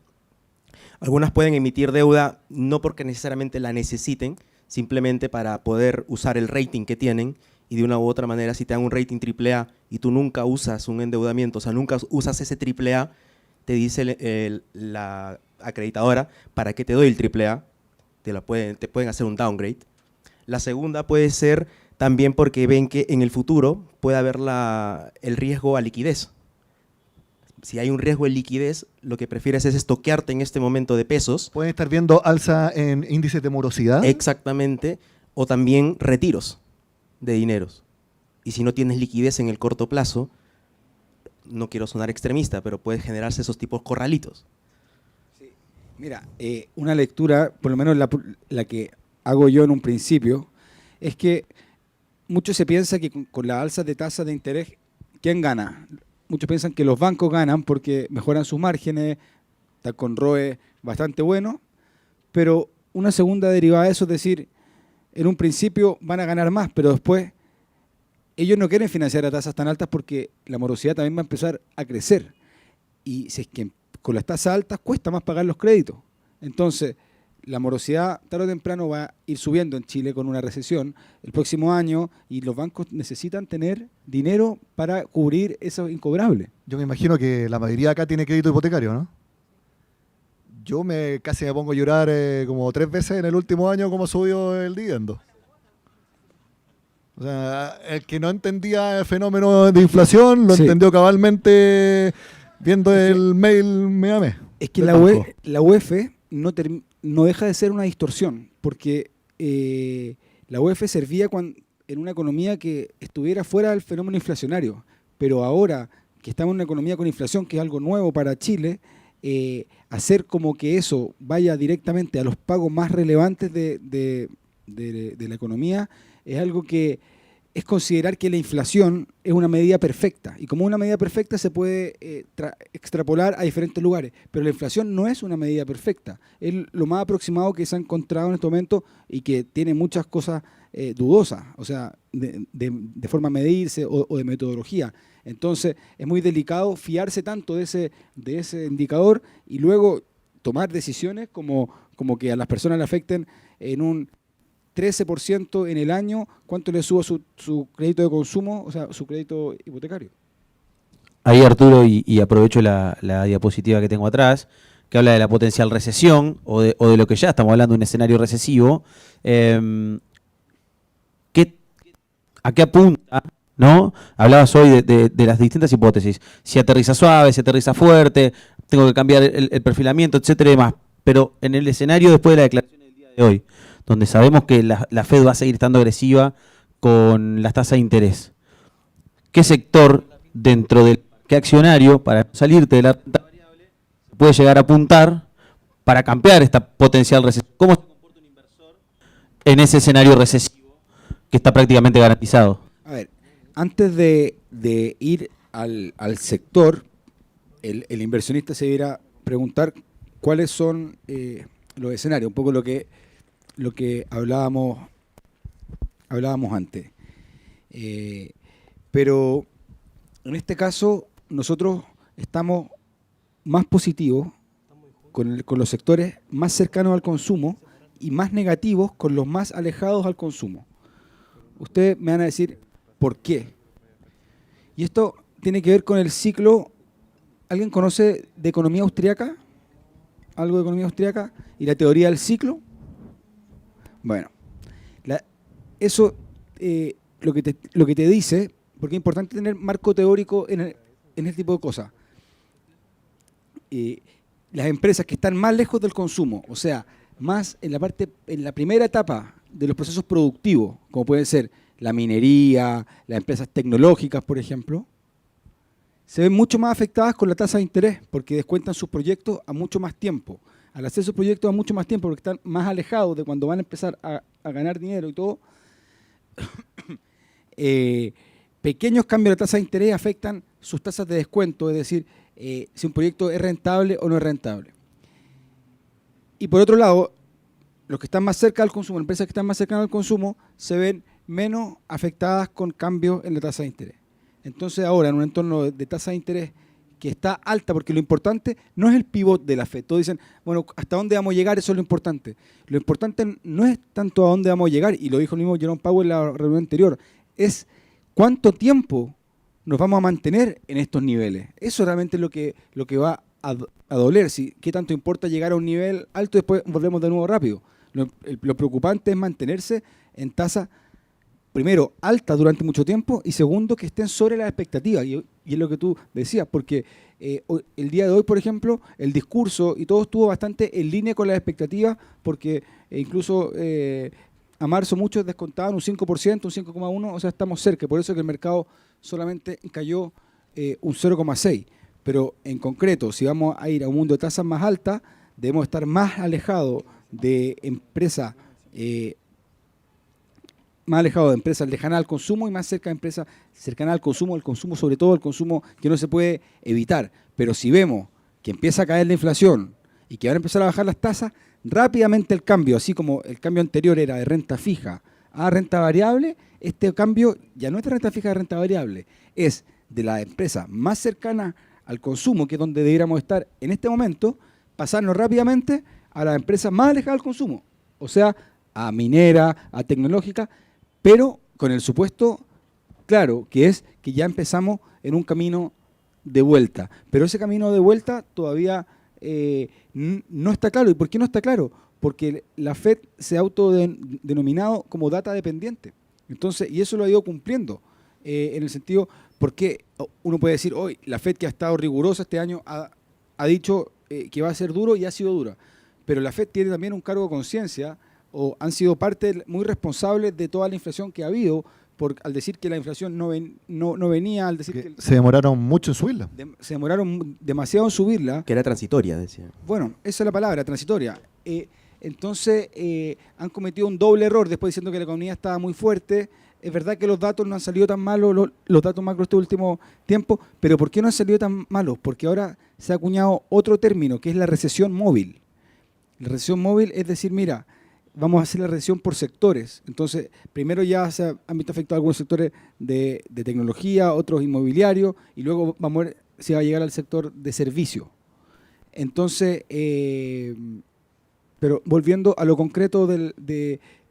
Algunas pueden emitir deuda no porque necesariamente la necesiten, simplemente para poder usar el rating que tienen y de una u otra manera, si te dan un rating AAA y tú nunca usas un endeudamiento, o sea, nunca usas ese AAA, te dice la acreditadora, ¿para qué te doy el AAA? Te pueden hacer un downgrade. La segunda puede ser también porque ven que en el futuro puede haber el riesgo a liquidez. Si hay un riesgo de liquidez, lo que prefieres es estoquearte en este momento de pesos. Pueden estar viendo alza en índices de morosidad. Exactamente. O también retiros de dineros. Y si no tienes liquidez en el corto plazo, no quiero sonar extremista, pero puede generarse esos tipos corralitos. Sí. Mira, una lectura, por lo menos la que hago yo en un principio, es que mucho se piensa que con la alza de tasas de interés, ¿quién gana? Muchos piensan que los bancos ganan porque mejoran sus márgenes, están con ROE bastante bueno, pero una segunda derivada de eso es decir, en un principio van a ganar más, pero después ellos no quieren financiar a tasas tan altas porque la morosidad también va a empezar a crecer. Y si es que con las tasas altas cuesta más pagar los créditos. Entonces, la morosidad tarde o temprano va a ir subiendo en Chile con una recesión el próximo año y los bancos necesitan tener dinero para cubrir esos incobrables. Yo me imagino que la mayoría acá tiene crédito hipotecario, ¿no? Yo casi me pongo a llorar como 3 veces en el último año como subió el dividendo. O sea, el que no entendía el fenómeno de inflación lo Sí. entendió cabalmente viendo el mail mes. Es que del la, banco. la UEF no deja de ser una distorsión, porque la UEF servía en una economía que estuviera fuera del fenómeno inflacionario, pero ahora que estamos en una economía con inflación, que es algo nuevo para Chile, hacer como que eso vaya directamente a los pagos más relevantes de la economía es algo que es considerar que la inflación es una medida perfecta, y como una medida perfecta se puede extrapolar a diferentes lugares, pero la inflación no es una medida perfecta, es lo más aproximado que se ha encontrado en este momento y que tiene muchas cosas dudosas, o sea, de forma de medirse o de metodología. Entonces es muy delicado fiarse tanto de ese indicador y luego tomar decisiones como que a las personas le afecten en un 13% en el año, cuánto le suba su crédito de consumo, o sea, su crédito hipotecario. Ahí, Arturo, y aprovecho la diapositiva que tengo atrás, que habla de la potencial recesión o de lo que ya estamos hablando de un escenario recesivo. ¿A qué apunta? ¿No? Hablabas hoy de las distintas hipótesis. Si aterriza suave, si aterriza fuerte, tengo que cambiar el perfilamiento, etcétera y demás. Pero en el escenario después de la declaración del día de hoy, donde sabemos que la Fed va a seguir estando agresiva con las tasas de interés, ¿qué sector dentro del qué accionario, para salirte de la renta variable, puede llegar a apuntar para cambiar esta potencial recesión? ¿Cómo se comporta un inversor en ese escenario recesivo que está prácticamente garantizado? A ver, antes de ir al sector, el inversionista se deberá preguntar cuáles son los escenarios, un poco lo que hablábamos antes. Pero en este caso nosotros estamos más positivos con los sectores más cercanos al consumo y más negativos con los más alejados al consumo. Ustedes me van a decir por qué. Y esto tiene que ver con el ciclo. ¿Alguien conoce de economía austríaca? ¿Algo de economía austríaca? ¿Y la teoría del ciclo? Bueno, eso lo que te dice, porque es importante tener marco teórico en este tipo de cosas. Las empresas que están más lejos del consumo, o sea, más en la primera etapa de los procesos productivos, como pueden ser la minería, las empresas tecnológicas, por ejemplo, se ven mucho más afectadas con la tasa de interés, porque descuentan sus proyectos a mucho más tiempo. Al hacer sus proyectos a mucho más tiempo, porque están más alejados de cuando van a empezar a ganar dinero y todo, pequeños cambios de tasa de interés afectan sus tasas de descuento, es decir, si un proyecto es rentable o no es rentable. Y por otro lado, los que están más cerca del consumo, las empresas que están más cercanas al consumo, se ven menos afectadas con cambios en la tasa de interés. Entonces ahora, en un entorno de tasa de interés que está alta, porque lo importante no es el pivot de la Fed. Todos dicen, bueno, ¿hasta dónde vamos a llegar? Eso es lo importante. Lo importante no es tanto a dónde vamos a llegar, y lo dijo el mismo Jerome Powell en la reunión anterior, es cuánto tiempo nos vamos a mantener en estos niveles. Eso realmente es lo que va a doler. ¿Qué tanto importa llegar a un nivel alto y después volvemos de nuevo rápido? Lo preocupante es mantenerse en tasa, primero, alta durante mucho tiempo, y segundo, que estén sobre las expectativas. Y es lo que tú decías, porque el día de hoy, por ejemplo, el discurso y todo estuvo bastante en línea con las expectativas, porque incluso a marzo muchos descontaban un 5%, un 5,1%, o sea, estamos cerca. Por eso que el mercado solamente cayó un 0,6%. Pero en concreto, si vamos a ir a un mundo de tasas más altas, debemos estar más alejados de empresas lejanas al consumo y más cerca de empresas cercanas al consumo sobre todo el consumo que no se puede evitar. Pero si vemos que empieza a caer la inflación y que van a empezar a bajar las tasas, rápidamente el cambio, así como el cambio anterior era de renta fija a renta variable, este cambio ya no es de renta fija a renta variable, es de la empresa más cercana al consumo, que es donde deberíamos estar en este momento, pasarnos rápidamente a las empresas más alejadas al consumo, o sea, a minera, a tecnológica, pero con el supuesto claro, que es que ya empezamos en un camino de vuelta. Pero ese camino de vuelta todavía no está claro. ¿Y por qué no está claro? Porque la Fed se ha autodenominado como data dependiente. Entonces, y eso lo ha ido cumpliendo. En el sentido, porque uno puede decir, hoy la Fed, que ha estado rigurosa este año, ha dicho que va a ser duro y ha sido dura. Pero la Fed tiene también un cargo de conciencia, o han sido parte muy responsables de toda la inflación que ha habido, al decir que la inflación no venía, al decir que se demoraron mucho en subirla. Se demoraron demasiado en subirla. Que era transitoria, decía. Bueno, esa es la palabra, transitoria. Entonces, han cometido un doble error, después diciendo que la economía estaba muy fuerte. Es verdad que los datos no han salido tan malos, los datos macro este último tiempo, pero ¿por qué no han salido tan malos? Porque ahora se ha acuñado otro término, que es la recesión móvil. La recesión móvil es decir, mira, vamos a hacer la recesión por sectores. Entonces, primero ya se han visto afectados algunos sectores de tecnología, otros inmobiliarios, y luego vamos a ver si va a llegar al sector de servicio. Entonces, pero volviendo a lo concreto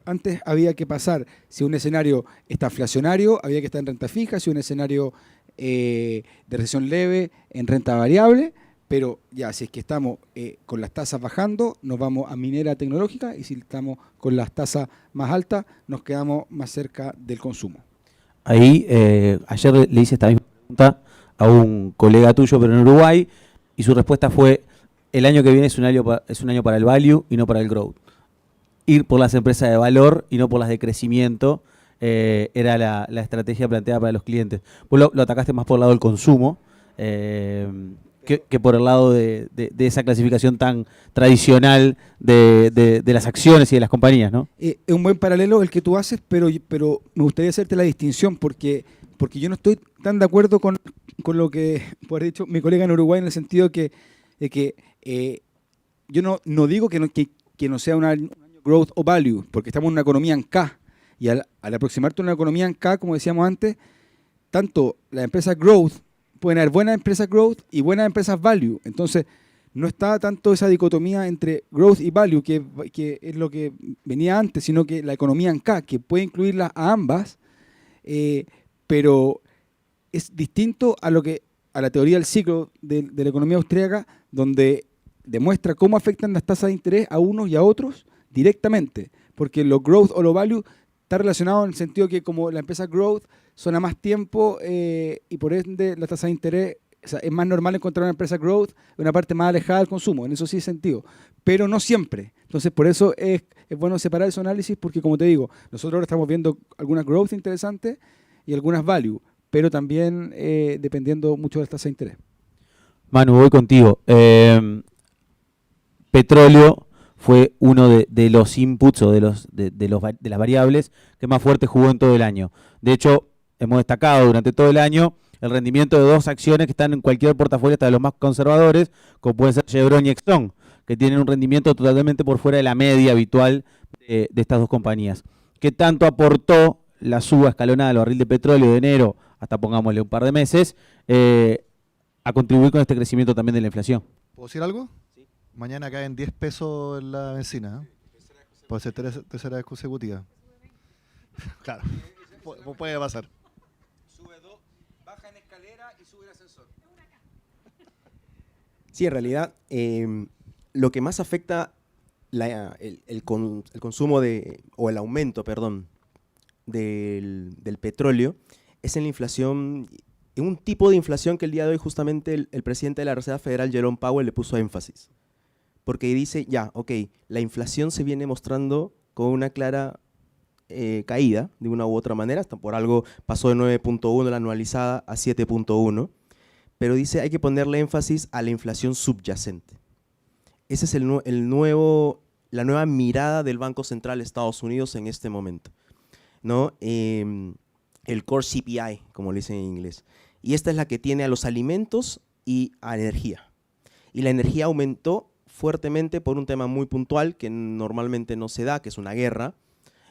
antes había que pasar, si un escenario está inflacionario, había que estar en renta fija, si un escenario de recesión leve, en renta variable, pero ya, si es que estamos con las tasas bajando, nos vamos a minera tecnológica, y si estamos con las tasas más altas, nos quedamos más cerca del consumo. Ahí, ayer le hice esta misma pregunta a un colega tuyo, pero en Uruguay, y su respuesta fue, el año que viene es un año para el value y no para el growth. Ir por las empresas de valor y no por las de crecimiento era la estrategia planteada para los clientes. Vos lo atacaste más por el lado del consumo, que por el lado de esa clasificación tan tradicional de las acciones y de las compañías, ¿no? Es un buen paralelo el que tú haces, pero me gustaría hacerte la distinción, porque yo no estoy tan de acuerdo con lo que por dicho mi colega en Uruguay, en el sentido de que yo no digo que no sea un año growth o value, porque estamos en una economía en K, y al aproximarte a una economía en K, como decíamos antes, tanto las empresas growth, pueden haber buenas empresas growth y buenas empresas value. Entonces, no está tanto esa dicotomía entre growth y value, que es lo que venía antes, sino que la economía en K, que puede incluirlas a ambas, pero es distinto a la teoría del ciclo de la economía austríaca, donde demuestra cómo afectan las tasas de interés a unos y a otros directamente, porque lo growth o lo value está relacionado en el sentido que como la empresa growth son a más tiempo y por ende la tasa de interés, o sea, es más normal encontrar una empresa growth en una parte más alejada del consumo, en eso sí es sentido, pero no siempre. Entonces por eso es bueno separar ese análisis, porque como te digo, nosotros ahora estamos viendo algunas growth interesantes y algunas value, pero también dependiendo mucho de la tasa de interés. Manu, voy contigo. Petróleo fue uno de los inputs o de las variables que más fuerte jugó en todo el año. De hecho, hemos destacado durante todo el año el rendimiento de dos acciones que están en cualquier portafolio, hasta de los más conservadores, como pueden ser Chevron y Exxon, que tienen un rendimiento totalmente por fuera de la media habitual de estas dos compañías. ¿Qué tanto aportó la suba escalonada del barril de petróleo de enero hasta, pongámosle, un par de meses, a contribuir con este crecimiento también de la inflación? ¿Puedo decir algo? Sí. Mañana caen 10 pesos en la benzina, por ser tercera vez consecutiva. Claro, puede pasar. Sube 2, baja en escalera y sube el ascensor. Sí, en realidad, lo que más afecta el consumo o el aumento, perdón, del petróleo es en la inflación, en un tipo de inflación que el día de hoy justamente el presidente de la Reserva Federal, Jerome Powell, le puso énfasis. Porque dice, ya, ok, la inflación se viene mostrando con una clara caída, de una u otra manera, hasta por algo pasó de 9.1 la anualizada a 7.1, pero dice hay que ponerle énfasis a la inflación subyacente. Esa es la nueva mirada del Banco Central de Estados Unidos en este momento, ¿no? El Core CPI, como le dicen en inglés. Y esta es la que tiene a los alimentos y a energía. Y la energía aumentó fuertemente por un tema muy puntual que normalmente no se da, que es una guerra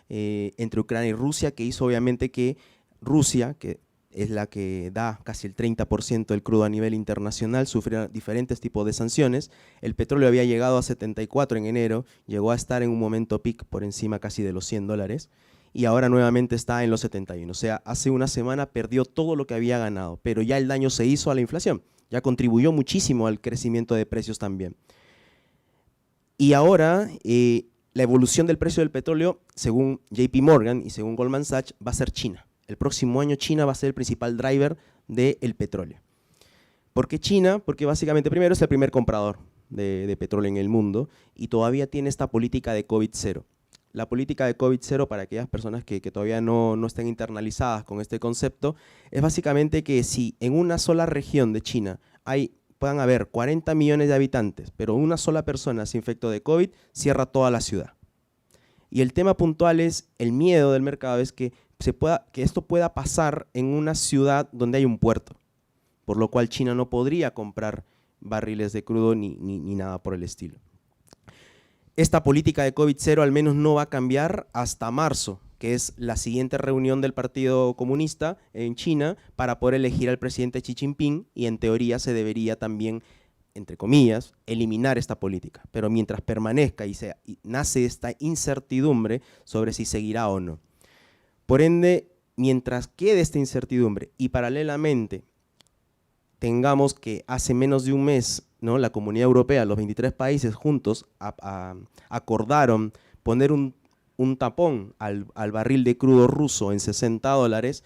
entre Ucrania y Rusia, que hizo obviamente que Rusia, que es la que da casi el 30% del crudo a nivel internacional, sufriera diferentes tipos de sanciones. El petróleo había llegado a 74 en enero, llegó a estar en un momento peak por encima casi de los $100, y ahora nuevamente está en los 71. O sea, hace una semana perdió todo lo que había ganado, pero ya el daño se hizo a la inflación. ya contribuyó muchísimo al crecimiento de precios también. Y ahora la evolución del precio del petróleo, según JP Morgan y según Goldman Sachs, va a ser China. El próximo año China va a ser el principal driver del petróleo. ¿Por qué China? Porque básicamente primero es el primer comprador de petróleo en el mundo y todavía tiene esta política de COVID-0. La política de COVID-0, para aquellas personas que todavía no estén internalizadas con este concepto, es básicamente que si en una sola región de China puedan haber 40 millones de habitantes, pero una sola persona se infectó de COVID, cierra toda la ciudad. Y el tema puntual es, el miedo del mercado es que esto pueda pasar en una ciudad donde hay un puerto, por lo cual China no podría comprar barriles de crudo ni nada por el estilo. Esta política de COVID-0 al menos no va a cambiar hasta marzo, que es la siguiente reunión del Partido Comunista en China para poder elegir al presidente Xi Jinping y en teoría se debería también, entre comillas, eliminar esta política. Pero mientras permanezca y nace esta incertidumbre sobre si seguirá o no. Por ende, mientras quede esta incertidumbre y paralelamente tengamos que hace menos de un mes, ¿no?, la Comunidad Europea, los 23 países juntos acordaron poner un tapón al barril de crudo ruso en $60,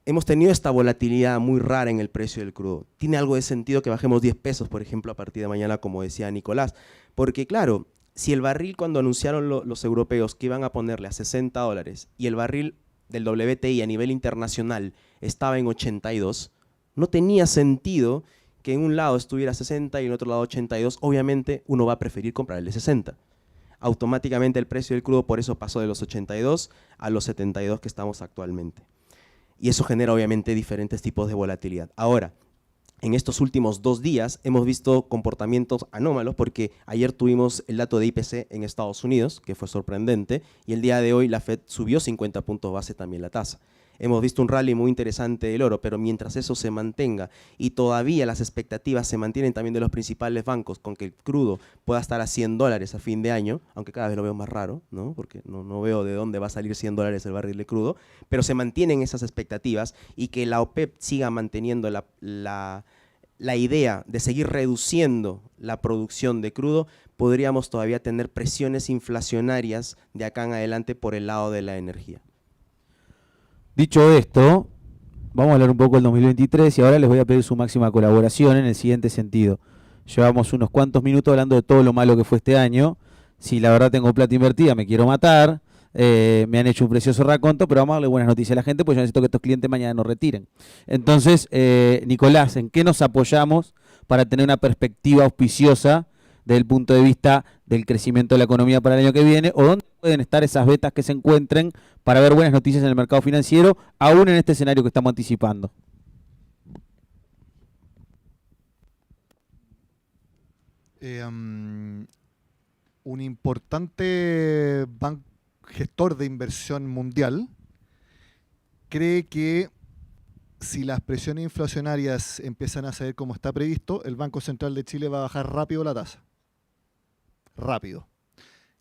hemos tenido esta volatilidad muy rara en el precio del crudo. Tiene algo de sentido que bajemos 10 pesos, por ejemplo, a partir de mañana, como decía Nicolás, porque claro, si el barril cuando anunciaron los europeos que iban a ponerle a $60 y el barril del WTI a nivel internacional estaba en 82, no tenía sentido que en un lado estuviera 60 y en otro lado 82, obviamente uno va a preferir comprar el de 60. Automáticamente el precio del crudo por eso pasó de los 82 a los 72 que estamos actualmente. Y eso genera obviamente diferentes tipos de volatilidad. Ahora, en estos últimos 2 días hemos visto comportamientos anómalos porque ayer tuvimos el dato de IPC en Estados Unidos, que fue sorprendente, y el día de hoy la Fed subió 50 puntos base también la tasa. Hemos visto un rally muy interesante del oro, pero mientras eso se mantenga y todavía las expectativas se mantienen también de los principales bancos con que el crudo pueda estar a $100 a fin de año, aunque cada vez lo veo más raro, ¿no?, porque no veo de dónde va a salir $100 el barril de crudo, pero se mantienen esas expectativas y que la OPEP siga manteniendo la idea de seguir reduciendo la producción de crudo, podríamos todavía tener presiones inflacionarias de acá en adelante por el lado de la energía. Dicho esto, vamos a hablar un poco del 2023 y ahora les voy a pedir su máxima colaboración en el siguiente sentido. Llevamos unos cuantos minutos hablando de todo lo malo que fue este año. Si la verdad tengo plata invertida, me quiero matar. Me han hecho un precioso raconto, pero vamos a darle buenas noticias a la gente, porque yo necesito que estos clientes mañana nos retiren. Entonces, Nicolás, ¿en qué nos apoyamos para tener una perspectiva auspiciosa desde el punto de vista del crecimiento de la economía para el año que viene? ¿O dónde pueden estar esas betas que se encuentren para ver buenas noticias en el mercado financiero, aún en este escenario que estamos anticipando? Un importante gestor de inversión mundial cree que si las presiones inflacionarias empiezan a ser como está previsto, el Banco Central de Chile va a bajar rápido la tasa. Rápido.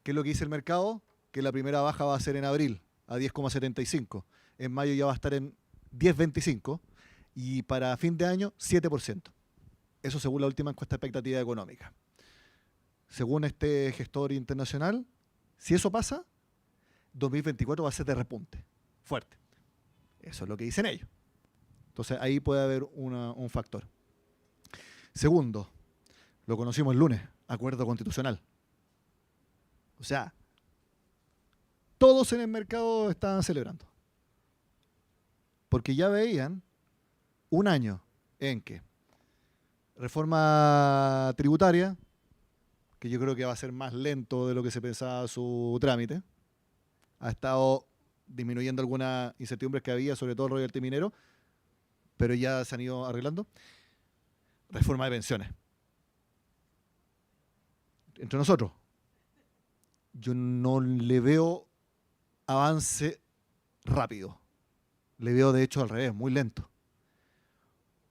¿Qué es lo que dice el mercado? Que la primera baja va a ser en abril, a 10,75. En mayo ya va a estar en 10,25 y para fin de año 7%. Eso según la última encuesta de expectativa económica. Según este gestor internacional, si eso pasa, 2024 va a ser de repunte, fuerte. Eso es lo que dicen ellos. Entonces ahí puede haber un factor. Segundo, lo conocimos el lunes, acuerdo constitucional. O sea, todos en el mercado estaban celebrando. Porque ya veían un año en que reforma tributaria, que yo creo que va a ser más lento de lo que se pensaba su trámite, ha estado disminuyendo algunas incertidumbres que había, sobre todo el royalty minero, pero ya se han ido arreglando. Reforma de pensiones. Entre nosotros, yo no le veo avance rápido. Le veo, de hecho, al revés, muy lento.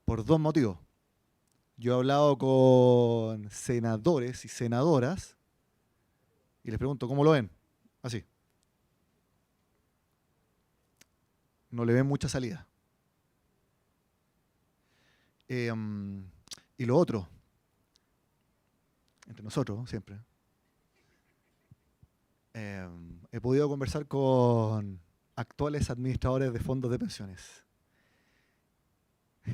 Por 2 motivos. Yo he hablado con senadores y senadoras y les pregunto, ¿cómo lo ven? Así. No le ven mucha salida. Y lo otro, entre nosotros siempre, he podido conversar con actuales administradores de fondos de pensiones.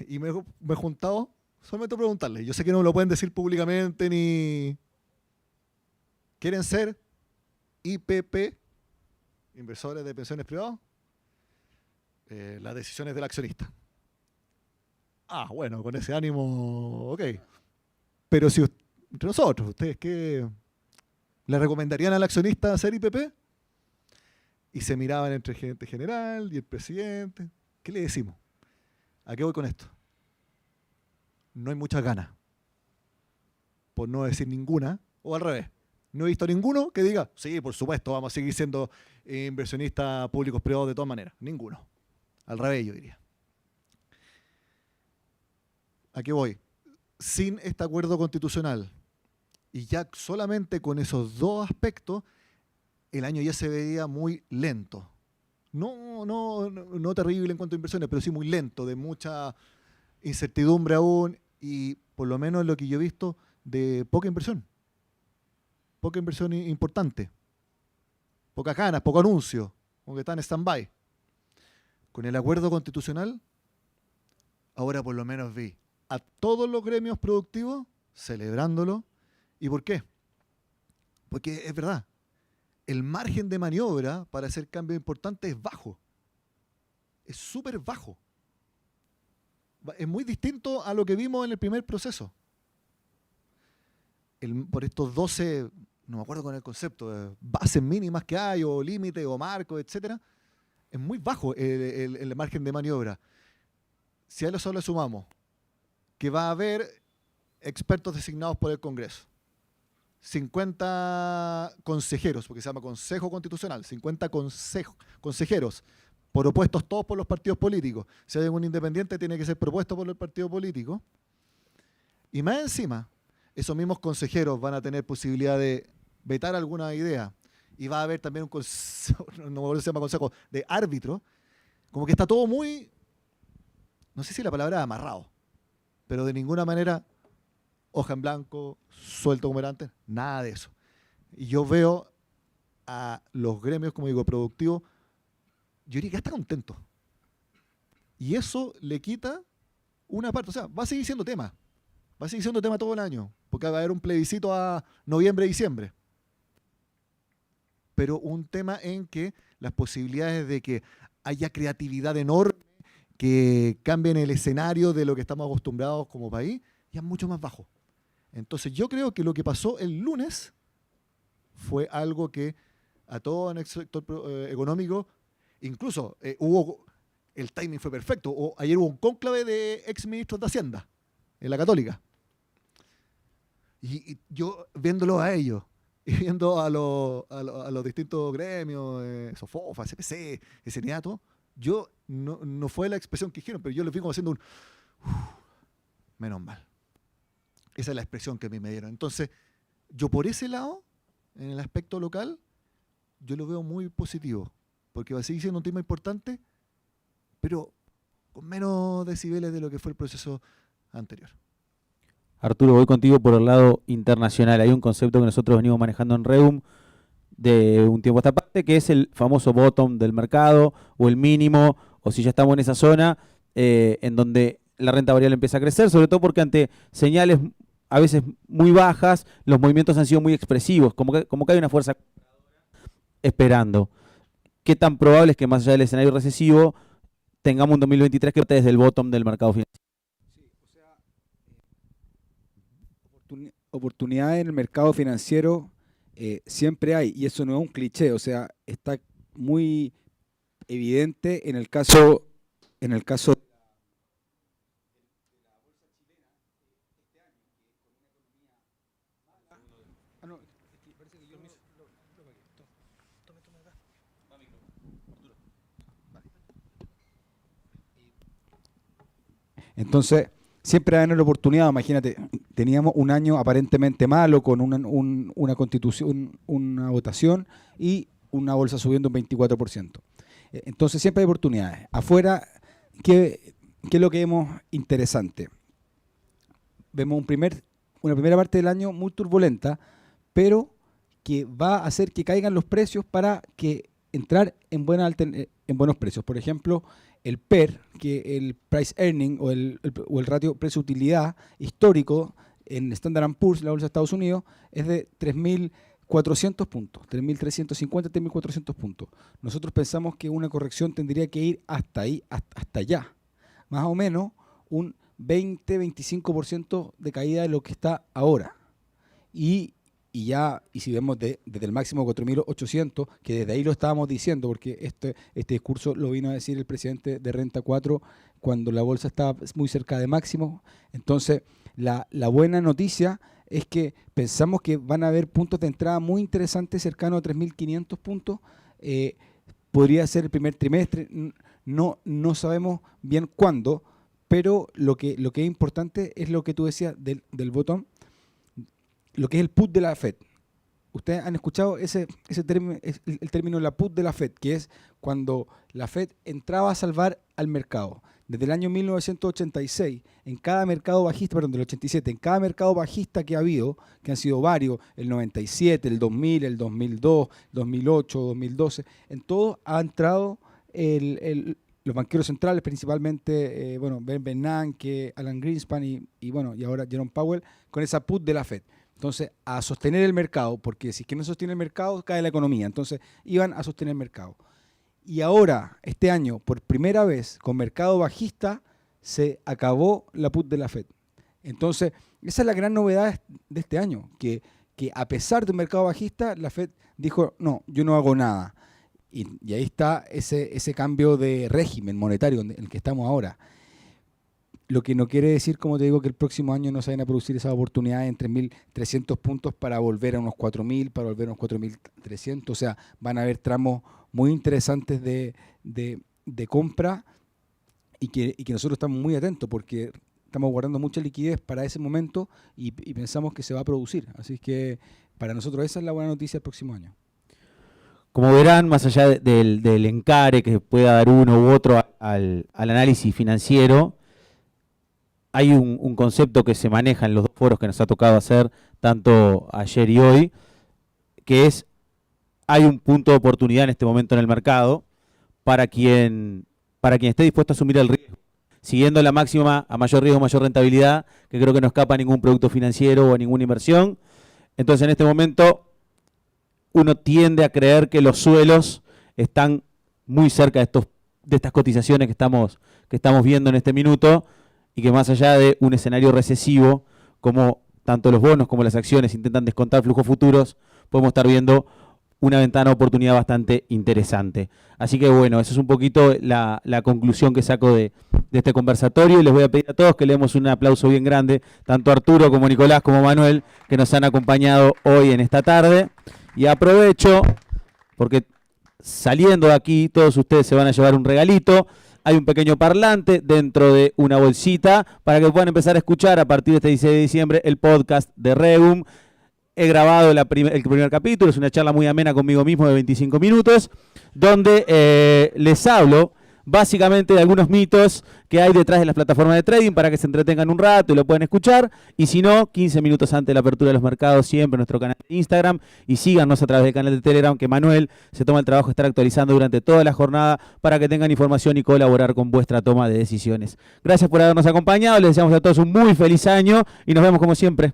Y me he juntado solamente a preguntarles. Yo sé que no me lo pueden decir públicamente ni... ¿Quieren ser IPP, inversores de pensiones privados? Las decisiones del accionista. Ah, bueno, con ese ánimo, ok. Pero si entre nosotros, ¿ustedes qué le recomendarían al accionista hacer IPP? Y se miraban entre el gerente general y el presidente. ¿Qué le decimos? ¿A qué voy con esto? No hay muchas ganas. Por no decir ninguna, o al revés. No he visto ninguno que diga, sí, por supuesto, vamos a seguir siendo inversionistas públicos privados de todas maneras. Ninguno. Al revés, yo diría. ¿A qué voy? Sin este acuerdo constitucional y ya solamente con esos dos aspectos, el año ya se veía muy lento. No terrible en cuanto a inversiones, pero sí muy lento, de mucha incertidumbre aún y por lo menos lo que yo he visto de poca inversión. Poca inversión importante. Pocas ganas, poco anuncio, como que está en stand-by. Con el acuerdo constitucional, ahora por lo menos vi a todos los gremios productivos celebrándolo. ¿Y por qué? Porque es verdad, el margen de maniobra para hacer cambios importantes es bajo. Es súper bajo. Es muy distinto a lo que vimos en el primer proceso. Por estos 12, no me acuerdo con el concepto, bases mínimas que hay, o límites, o marcos, etcétera, es muy bajo el margen de maniobra. Si a eso le sumamos que va a haber expertos designados por el Congreso, 50 consejeros, porque se llama Consejo Constitucional, 50 consejeros, propuestos todos por los partidos políticos. Si hay un independiente, tiene que ser propuesto por el partido político. Y más encima, esos mismos consejeros van a tener posibilidad de vetar alguna idea. Y va a haber también un consejo, no se llama consejo, de árbitro. Como que está todo muy, no sé si la palabra es amarrado, pero de ninguna manera hoja en blanco, suelto como era antes, nada de eso. Y yo veo a los gremios, como digo, productivos, yo diría que ya está contento. Y eso le quita una parte, o sea, va a seguir siendo tema. Va a seguir siendo tema todo el año, porque va a haber un plebiscito a noviembre, diciembre. Pero un tema en que las posibilidades de que haya creatividad enorme, que cambien el escenario de lo que estamos acostumbrados como país, ya es mucho más bajo. Entonces yo creo que lo que pasó el lunes fue algo que a todo el sector económico, incluso el timing fue perfecto. Ayer hubo un cónclave de exministros de Hacienda en la Católica. Y yo viéndolo a ellos, y viendo a los distintos gremios, SOFOFA, SPC, SNIATO, yo no fue la expresión que dijeron, pero yo les vi como haciendo un menos mal. Esa es la expresión que a mí me dieron. Entonces, yo por ese lado, en el aspecto local, yo lo veo muy positivo, porque va a seguir siendo un tema importante, pero con menos decibeles de lo que fue el proceso anterior. Arturo, voy contigo por el lado internacional. Hay un concepto que nosotros venimos manejando en Regum de un tiempo a esta parte, que es el famoso bottom del mercado, o el mínimo, o si ya estamos en esa zona, en donde la renta variable empieza a crecer, sobre todo porque ante señales a veces muy bajas, los movimientos han sido muy expresivos, como que hay una fuerza esperando. ¿Qué tan probable es que más allá del escenario recesivo tengamos un 2023 que parte desde el bottom del mercado financiero? Sí, o sea, oportunidades en el mercado financiero siempre hay, y eso no es un cliché, o sea, está muy evidente en el caso entonces, siempre hay una oportunidad. Imagínate, teníamos un año aparentemente malo con una constitución, una votación y una bolsa subiendo un 24%. Entonces siempre hay oportunidades. Afuera, ¿qué es lo que vemos interesante? vemos una primera parte del año muy turbulenta, pero que va a hacer que caigan los precios para que entrar en buenos precios. Por ejemplo, el PER, que el Price Earning o el ratio precio-utilidad histórico en Standard & Poor's, la bolsa de Estados Unidos, es de 3.400 puntos, 3.350, 3.400 puntos. Nosotros pensamos que una corrección tendría que ir hasta ahí, hasta allá. Más o menos un 20-25% de caída de lo que está ahora. Y si vemos desde el máximo 4.800, que desde ahí lo estábamos diciendo, porque este discurso lo vino a decir el presidente de Renta 4 cuando la bolsa estaba muy cerca de máximo. Entonces, la buena noticia es que pensamos que van a haber puntos de entrada muy interesantes cercanos a 3.500 puntos. Podría ser el primer trimestre, no sabemos bien cuándo, pero lo que es importante es lo que tú decías del botón, lo que es el put de la Fed. Ustedes han escuchado ese término, el término la put de la Fed, que es cuando la Fed entraba a salvar al mercado. Desde el año 1986, en cada mercado bajista, perdón, del 87, en cada mercado bajista que ha habido, que han sido varios, el 97, el 2000, el 2002, 2008, 2012, en todos ha entrado los banqueros centrales, principalmente Ben Bernanke, Alan Greenspan y ahora Jerome Powell, con esa put de la Fed. Entonces, a sostener el mercado, porque si es que no sostiene el mercado, cae la economía. Entonces, iban a sostener el mercado. Y ahora, este año, por primera vez, con mercado bajista, se acabó la put de la Fed. Entonces, esa es la gran novedad de este año, que a pesar de un mercado bajista, la Fed dijo, no, yo no hago nada. Y ahí está ese cambio de régimen monetario en el que estamos ahora. Lo que no quiere decir, como te digo, que el próximo año no se vayan a producir esas oportunidades en 3.300 puntos para volver a unos 4.000, para volver a unos 4.300. O sea, van a haber tramos muy interesantes de compra y que nosotros estamos muy atentos porque estamos guardando mucha liquidez para ese momento y pensamos que se va a producir. Así que para nosotros esa es la buena noticia del próximo año. Como verán, más allá del encare que pueda dar uno u otro al análisis financiero, hay un concepto que se maneja en los dos foros que nos ha tocado hacer, tanto ayer y hoy, que es, hay un punto de oportunidad en este momento en el mercado para quien esté dispuesto a asumir el riesgo, siguiendo la máxima a mayor riesgo, mayor rentabilidad, que creo que no escapa a ningún producto financiero o a ninguna inversión. Entonces, en este momento, uno tiende a creer que los suelos están muy cerca de estas cotizaciones que estamos viendo en este minuto, y que más allá de un escenario recesivo, como tanto los bonos como las acciones intentan descontar flujos futuros, podemos estar viendo una ventana de oportunidad bastante interesante. Así que bueno, esa es un poquito la conclusión que saco de este conversatorio, y les voy a pedir a todos que le demos un aplauso bien grande, tanto a Arturo como a Nicolás como a Manuel, que nos han acompañado hoy en esta tarde. Y aprovecho, porque saliendo de aquí todos ustedes se van a llevar un regalito. Hay un pequeño parlante dentro de una bolsita para que puedan empezar a escuchar a partir de este 16 de diciembre el podcast de Regum. He grabado el primer capítulo, es una charla muy amena conmigo mismo de 25 minutos, donde les hablo básicamente de algunos mitos que hay detrás de las plataformas de trading para que se entretengan un rato y lo pueden escuchar. Y si no, 15 minutos antes de la apertura de los mercados, siempre en nuestro canal de Instagram, y síganos a través del canal de Telegram, que Manuel se toma el trabajo de estar actualizando durante toda la jornada para que tengan información y colaborar con vuestra toma de decisiones. Gracias por habernos acompañado, les deseamos a todos un muy feliz año y nos vemos como siempre.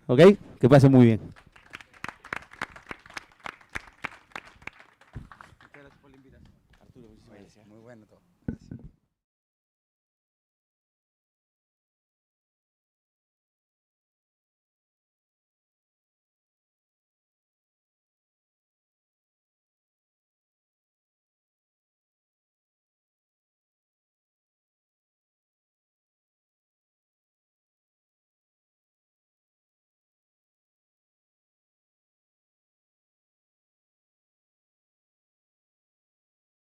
¿Ok? Que pasen muy bien.